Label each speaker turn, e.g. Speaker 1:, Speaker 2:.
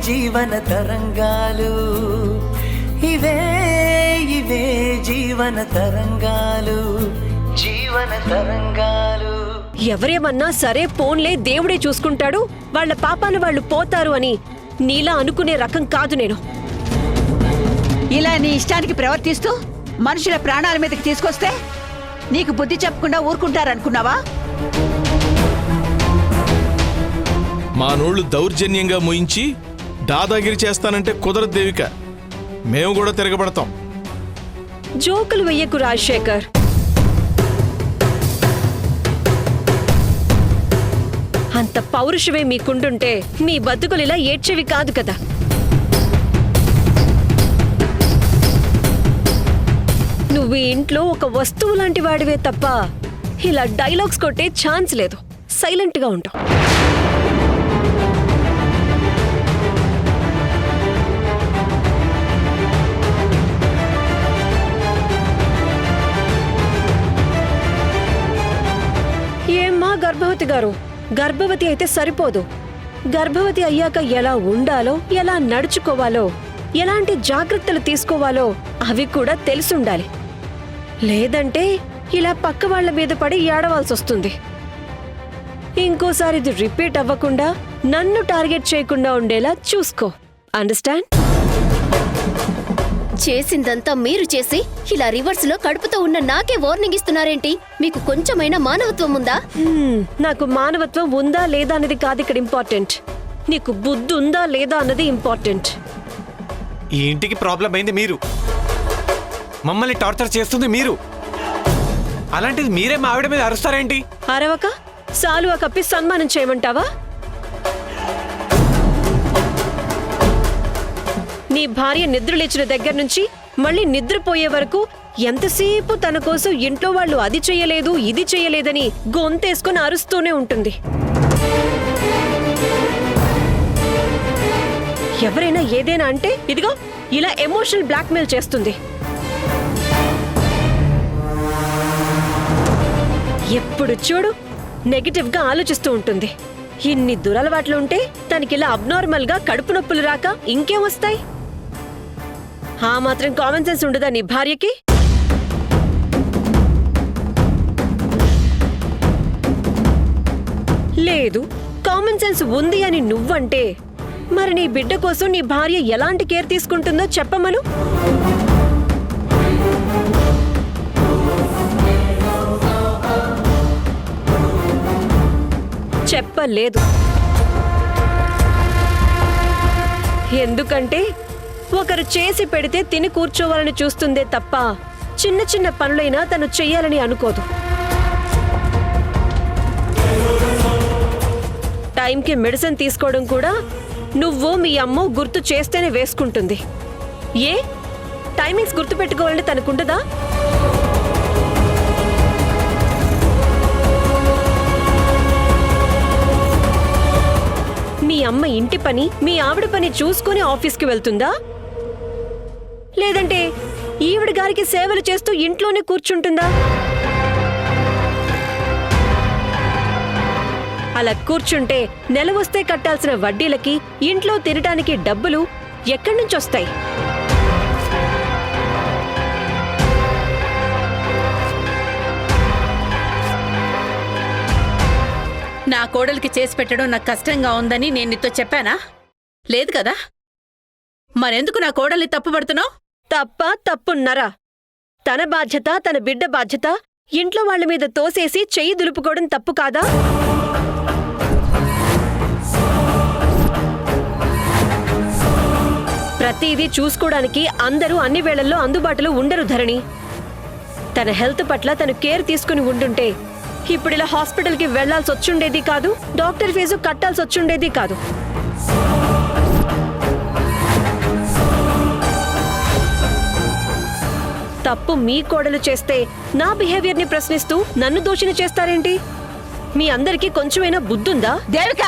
Speaker 1: జీవన తరంగాలు, ఇవే ఇవే జీవన తరంగాలు, జీవన తరంగాలు.
Speaker 2: ఎవరేమన్నా సరే పోన్లే, దేవుడే చూసుకుంటాడు, వాళ్ళ పాపాన వాళ్ళు పోతారు అని నీలా అనుకునే రకం కాదు నేను.
Speaker 3: ఇలా నీ ఇష్టానికి ప్రవర్తిస్తూ మనుషుల ప్రాణాల మీదకి తీసుకొస్తే నీకు బుద్ధి చెప్పకుండా ఊరుకుంటారనుకున్నావా?
Speaker 4: మా నోళ్లు దౌర్జన్యంగా మోయించి దాదాగిరి చేస్తానంటే కుదరదు దేవిక. మేము కూడా తిరగబడతాం.
Speaker 2: జోకులు వెయ్యకు రాజశేఖర్. అంత పౌరుషమే మీకుండుంటే మీ బతుకులు ఇలా ఏడ్చేవి కాదు కదా. నువ్వు ఈ ఇంట్లో ఒక వస్తువు లాంటి వాడివే తప్ప ఇలా డైలాగ్స్ కొట్టే ఛాన్స్ లేదు. సైలెంట్గా ఉంటావు. ఏమ్మా గర్భవతి గారు, గర్భవతి అయితే సరిపోదు. గర్భవతి అయ్యాక ఎలా ఉండాలో, ఎలా నడుచుకోవాలో, ఎలాంటి జాగ్రత్తలు తీసుకోవాలో అవి కూడా తెలిసుండాలి. లేదంటే ఇలా పక్క వాళ్ల మీద పడి ఏడవాల్సి వస్తుంది. ఇంకోసారి ఇది రిపీట్ అవ్వకుండా నన్ను టార్గెట్ చేయకుండా ఉండేలా చూసుకో. అండర్స్టాండ్?
Speaker 5: చేసిందంతా మీరు చేసి ఇలా రివర్స్ లో కడుపుతో ఉన్న నాకే వార్నింగ్ ఇస్తున్నారేంటి? మీకు కొంచెమైనా మానవత్వం ఉందా?
Speaker 2: నాకు మానవత్వం ఉందా లేదా అన్నది కాదు ఇక్కడ ఇంపార్టెంట్. నీకు బుద్ధి ఉందా లేదా అన్నది ఇంపార్టెంట్.
Speaker 6: ఈ ఇంటికి ప్రాబ్లం అయింది మీరు, మమ్మల్ని టార్చర్ చేస్తుంది మీరు. అలాంటిది మీరే మా ఆవిడ మీద అరుస్తారేంటి?
Speaker 2: అరవక సాలువా కప్పి సన్మానం చేయమంటావా? నీ భార్య నిద్రలేచిన దగ్గర నుంచి మళ్ళీ నిద్రపోయే వరకు ఎంతసేపు తన కోసం ఇంట్లో వాళ్ళు అది చెయ్యలేదు ఇది చెయ్యలేదని గొంతేసుకుని అరుస్తూనే ఉంటుంది. ఎవరైనా ఏదైనా అంటే ఇదిగో ఇలా ఎమోషనల్ బ్లాక్మెయిల్ చేస్తుంది. ఎప్పుడు చూడు నెగటివ్ గా ఆలోచిస్తూ ఉంటుంది. ఇన్ని దురలవాట్లు ఉంటే తనకిలా అబ్నార్మల్ గా కడుపు నొప్పులు రాక ఇంకేం వస్తాయి? ఆ మాత్రం కామన్ సెన్స్ ఉండదా నీ భార్యకి? లేదు, కామన్ సెన్స్ ఉంది అని నువ్వంటే మరి నీ బిడ్డ కోసం నీ భార్య ఎలాంటి కేర్ తీసుకుంటుందో చెప్పమను. చెప్పలేదు. ఎందుకంటే ఒకరు చేసి పెడితే తిని కూర్చోవాలని చూస్తుందే తప్ప చిన్న చిన్న పనులైనా తను చెయ్యాలని అనుకోదు. టైంకి మెడిసిన్ తీసుకోవడం కూడా నువ్వు మీ అమ్మో గుర్తు చేస్తేనే వేసుకుంటుంది. ఏ టైమింగ్స్ గుర్తు పెట్టుకోవాలని తనకుండదా? మీ అమ్మ ఇంటి పని మీ ఆవిడ పని చూసుకుని ఆఫీస్కి వెళ్తుందా? లేదంటే ఈవిడ గారికి సేవలు చేస్తూ ఇంట్లోనే కూర్చుంటుందా? అలా కూర్చుంటే నెల వస్తే కట్టాల్సిన వడ్డీలకి ఇంట్లో తినటానికి డబ్బులు ఎక్కడి నుంచి వస్తాయి?
Speaker 7: నా కోడలికి చేసి పెట్టడం నాకు కష్టంగా ఉందని నేను నీతో చెప్పానా? లేదు కదా. మరెందుకు నా కోడల్ని తప్పుపడుతున్నావు?
Speaker 2: తప్పున్నరా? తన బాధ్యత, తన బిడ్డ బాధ్యత ఇంట్లో వాళ్ల మీద తోసేసి చెయ్యి దులుపుకోవడం తప్పు కాదా? ప్రతిదీ చూసుకోవడానికి అందరూ అన్ని వేళల్లో అందుబాటులో ఉండరు ధరణి. తన హెల్త్ పట్ల తను కేర్ తీసుకుని ఉండుంటే ఇప్పుడిలా హాస్పిటల్కి వెళ్లాల్సి వచ్చుండేది కాదు, డాక్టర్ ఫీజు కట్టాల్సి వచ్చుండేది కాదు. తప్పు మీ కోడలు చేస్తే నా బిహేవియర్ని ప్రశ్నిస్తూ నన్ను దోషిని చేస్తారేంటి? మీ అందరికీ కొంచెమైనా బుద్ధుందా?
Speaker 3: దేవిక!